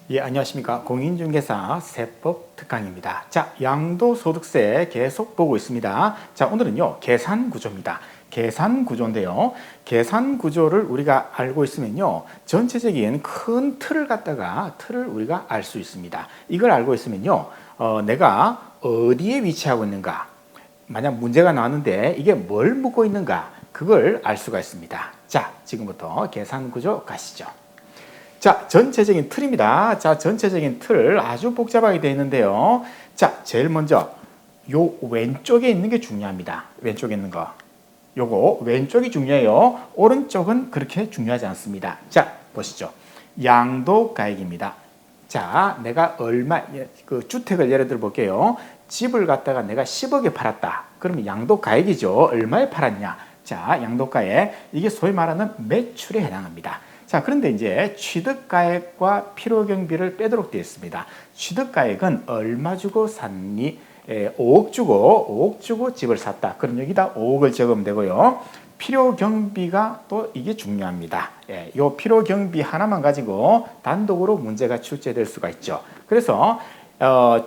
예, 안녕하십니까. 공인중개사 세법 특강입니다. 자, 양도소득세 계속 보고 있습니다. 자, 오늘은요, 계산구조입니다. 계산구조인데요. 계산구조를 우리가 알고 있으면요, 전체적인 큰 틀을 우리가 알 수 있습니다. 이걸 알고 있으면요, 내가 어디에 위치하고 있는가, 만약 문제가 나왔는데 이게 뭘 묻고 있는가, 그걸 알 수가 있습니다. 자, 지금부터 계산구조 가시죠. 자, 전체적인 틀입니다. 자, 전체적인 틀 아주 복잡하게 되어 있는데요. 자, 제일 먼저 요 왼쪽에 있는 게 중요합니다. 왼쪽에 있는 거. 요거 왼쪽이 중요해요. 오른쪽은 그렇게 중요하지 않습니다. 자, 보시죠. 양도가액입니다. 자, 내가 그 주택을 예를 들어 볼게요. 집을 갖다가 내가 10억에 팔았다. 그러면 양도가액이죠. 얼마에 팔았냐? 자, 양도가액. 이게 소위 말하는 매출에 해당합니다. 자, 그런데 이제 취득가액과 필요경비를 빼도록 되어 있습니다. 취득가액은 얼마 주고 샀니? 5억 주고 집을 샀다. 그럼 여기다 5억을 적으면 되고요. 필요경비가 또 이게 중요합니다. 이 필요경비 하나만 가지고 단독으로 문제가 출제될 수가 있죠. 그래서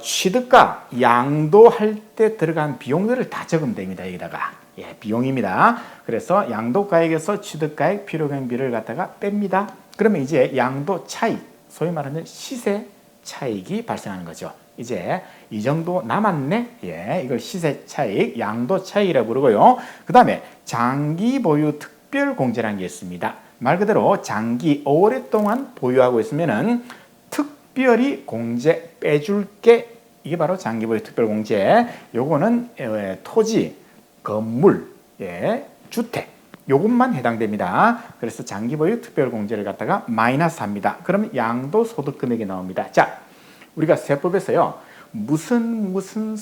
취득가 양도할 때 들어간 비용들을 다 적으면 됩니다. 여기다가. 비용입니다. 그래서 양도가액에서 취득가액, 필요경비를 갖다가 뺍니다. 그러면 이제 양도 차익, 소위 말하는 시세 차익이 발생하는 거죠. 이제 이 정도 남았네. 이걸 시세 차익, 양도 차익이라고 부르고요. 그 다음에 장기 보유 특별 공제라는 게 있습니다. 말 그대로 장기 오랫동안 보유하고 있으면은 특별히 공제 빼줄게. 이게 바로 장기 보유 특별 공제. 요거는 토지, 건물, 주택, 요것만 해당됩니다. 그래서 장기보유 특별공제를 갖다가 마이너스 합니다. 그러면 양도소득금액이 나옵니다. 자, 우리가 세법에서요, 무슨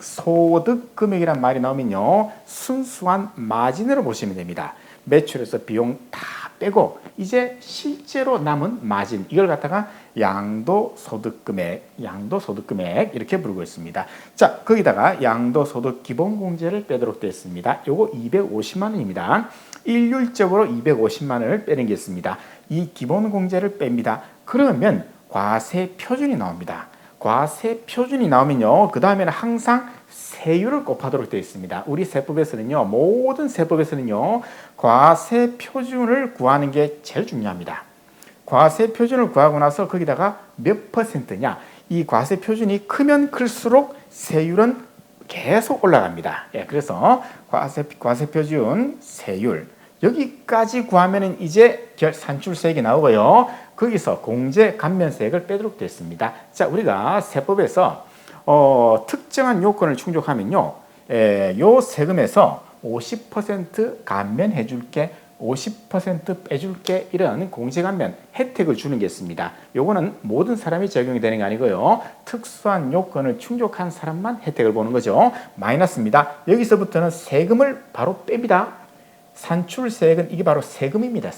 소득금액이란 말이 나오면요, 순수한 마진으로 보시면 됩니다. 매출에서 비용 다 빼고 이제 실제로 남은 마진, 이걸 갖다가 양도소득금액 이렇게 부르고 있습니다. 자, 거기다가 양도소득 기본공제를 빼도록 되어 있습니다. 요거 250만 원입니다. 일률적으로 250만 원을 빼는 게 있습니다. 이 기본공제를 뺍니다. 그러면 과세표준이 나옵니다. 과세표준이 나오면요, 그 다음에는 항상 세율을 곱하도록 되어 있습니다. 우리 세법에서는요, 모든 세법에서는요, 과세표준을 구하는 게 제일 중요합니다. 과세표준을 구하고 나서 거기다가 몇 퍼센트냐, 이 과세표준이 크면 클수록 세율은 계속 올라갑니다. 그래서 과세표준, 세율, 여기까지 구하면 이제 산출세액이 나오고요. 거기서 공제 감면세액을 빼도록 되어 있습니다. 자, 우리가 세법에서 특정한 요건을 충족하면요, 요 세금에서 50% 감면해 줄게, 50% 빼줄게, 이런 공제감면 혜택을 주는 게 있습니다. 요거는 모든 사람이 적용이 되는 게 아니고요, 특수한 요건을 충족한 사람만 혜택을 보는 거죠. 마이너스입니다. 여기서부터는 세금을 바로 뺍니다. 산출세액은 이게 바로 세금입니다.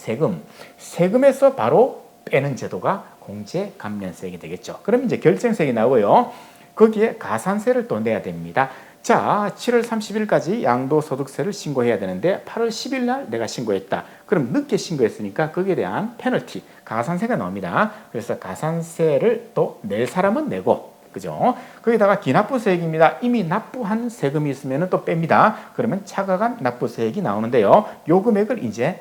세금에서 바로 빼는 제도가 공제감면세액이 되겠죠. 그럼 이제 결정세액이 나오고요, 거기에 가산세를 또 내야 됩니다. 자, 7월 30일까지 양도소득세를 신고해야 되는데 8월 10일 날 내가 신고했다. 그럼 늦게 신고했으니까 거기에 대한 페널티, 가산세가 나옵니다. 그래서 가산세를 또 낼 사람은 내고, 그죠? 거기다가 기납부세액입니다. 이미 납부한 세금이 있으면 또 뺍니다. 그러면 차가간 납부세액이 나오는데요, 요 금액을 이제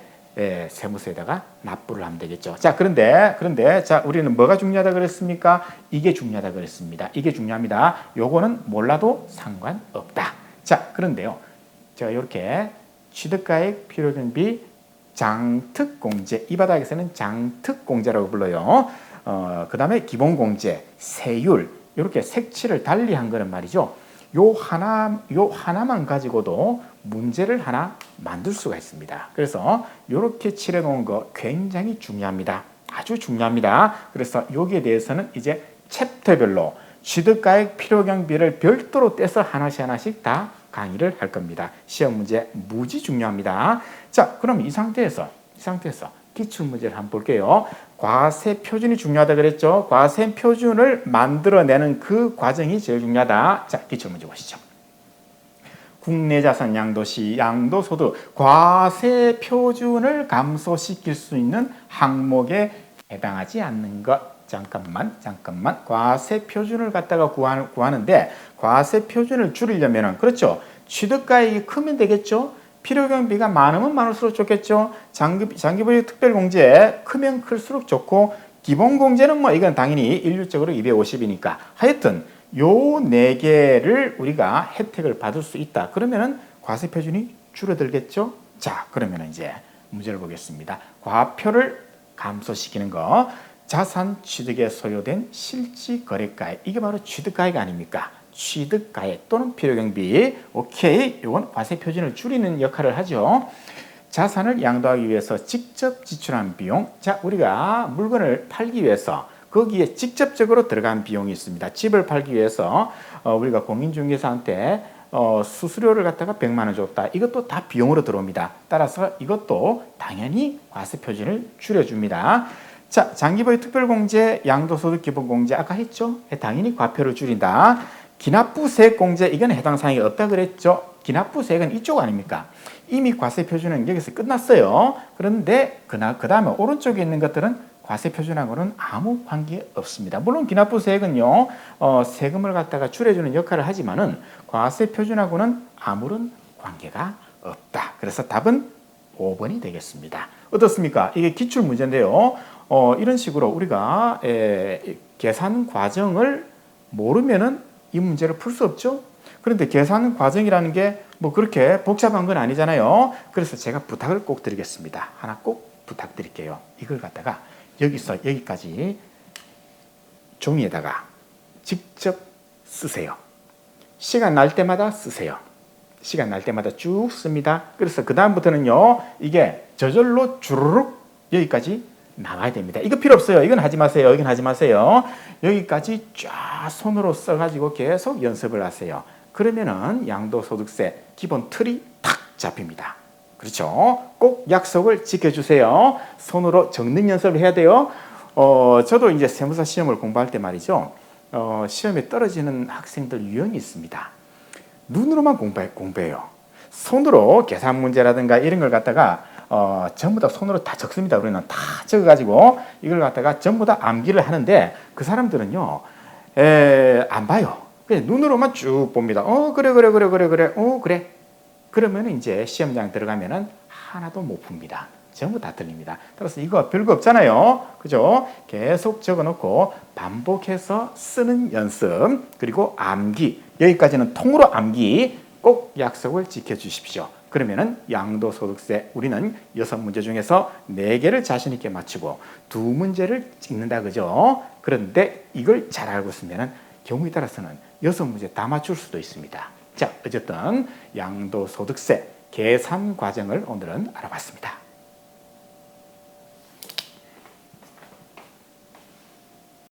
세무서에다가 납부를 하면 되겠죠. 자, 그런데 자, 우리는 뭐가 중요하다 그랬습니까? 이게 중요하다 그랬습니다. 이게 중요합니다. 요거는 몰라도 상관없다. 자, 그런데요, 제가 이렇게 취득가액, 필요경비, 장특공제, 이 바닥에서는 장특공제라고 불러요. 그 다음에 기본공제, 세율, 이렇게 색칠을 달리 한 거는 말이죠. 요 하나만 가지고도 문제를 하나 만들 수가 있습니다. 그래서 이렇게 칠해 놓은 거 굉장히 중요합니다. 아주 중요합니다. 그래서 여기에 대해서는 이제 챕터별로 취득가액, 필요경비를 별도로 떼서 하나씩 다 강의를 할 겁니다. 시험 문제 무지 중요합니다. 자, 그럼 이 상태에서 기출문제를 한번 볼게요. 과세표준이 중요하다 그랬죠. 과세표준을 만들어내는 그 과정이 제일 중요하다. 자, 기출문제 보시죠. 국내자산 양도시 양도소득 과세표준을 감소시킬 수 있는 항목의 해당하지 않는 것. 잠깐만. 과세 표준을 갖다가 구하는데 과세 표준을 줄이려면은 그렇죠. 취득가액이 크면 되겠죠. 필요경비가 많으면 많을수록 좋겠죠. 장기보유 특별공제 크면 클수록 좋고 기본공제는 뭐 이건 당연히 일률적으로 250이니까 하여튼 요 네 개를 우리가 혜택을 받을 수 있다. 그러면은 과세 표준이 줄어들겠죠. 자, 그러면 이제 문제를 보겠습니다. 과표를 감소시키는 거. 자산 취득에 소요된 실지 거래가액. 이게 바로 취득가액 아닙니까? 취득가액 또는 필요경비. 오케이. 이건 과세 표준을 줄이는 역할을 하죠. 자산을 양도하기 위해서 직접 지출한 비용. 자, 우리가 물건을 팔기 위해서 거기에 직접적으로 들어간 비용이 있습니다. 집을 팔기 위해서 우리가 공인중개사한테 수수료를 갖다가 100만 원 줬다. 이것도 다 비용으로 들어옵니다. 따라서 이것도 당연히 과세 표준을 줄여줍니다. 자, 장기보유 특별공제, 양도소득 기본공제 아까 했죠? 당연히 과표를 줄인다. 기납부세액공제 이건 해당 사항이 없다 그랬죠? 기납부세액은 이쪽 아닙니까? 이미 과세 표준은 여기서 끝났어요. 그런데 그 다음에 오른쪽에 있는 것들은 과세 표준하고는 아무 관계 없습니다. 물론 기납부세액은요, 세금을 갖다가 줄여주는 역할을 하지만은 과세 표준하고는 아무런 관계가 없다. 그래서 답은 5번이 되겠습니다. 어떻습니까? 이게 기출 문제인데요. 이런 식으로 우리가 계산 과정을 모르면은 이 문제를 풀 수 없죠. 그런데 계산 과정이라는 게 뭐 그렇게 복잡한 건 아니잖아요. 그래서 제가 부탁을 꼭 드리겠습니다. 하나 꼭 부탁드릴게요. 이걸 갖다가 여기서 여기까지 종이에다가 직접 쓰세요. 시간 날 때마다 쓰세요. 시간 날 때마다 쭉 씁니다. 그래서 그 다음부터는요, 이게 저절로 주르륵 여기까지 나와야 됩니다. 이거 필요 없어요. 이건 하지 마세요. 이건 하지 마세요. 여기까지 쫙 손으로 써가지고 계속 연습을 하세요. 그러면은 양도소득세 기본 틀이 탁 잡힙니다. 그렇죠? 꼭 약속을 지켜주세요. 손으로 적는 연습을 해야 돼요. 저도 이제 세무사 시험을 공부할 때 말이죠. 시험에 떨어지는 학생들 유형이 있습니다. 눈으로만 공부해요. 손으로 계산 문제라든가 이런 걸 갖다가 전부 다 손으로 다 적습니다. 우리는 다 적어가지고 이걸 갖다가 전부 다 암기를 하는데 그 사람들은요, 안 봐요. 그냥 눈으로만 쭉 봅니다. 그래. 그래. 그러면 이제 시험장 들어가면은 하나도 못 풉니다. 전부 다 틀립니다. 따라서 이거 별거 없잖아요. 그죠? 계속 적어 놓고 반복해서 쓰는 연습, 그리고 암기. 여기까지는 통으로 암기 꼭 약속을 지켜 주십시오. 그러면은 양도소득세 우리는 6문제 중에서 4개를 자신 있게 맞추고 2문제를 찍는다 그죠? 그런데 이걸 잘 알고 있으면은 경우에 따라서는 6문제 다 맞출 수도 있습니다. 자, 어쨌든 양도소득세 계산 과정을 오늘은 알아봤습니다.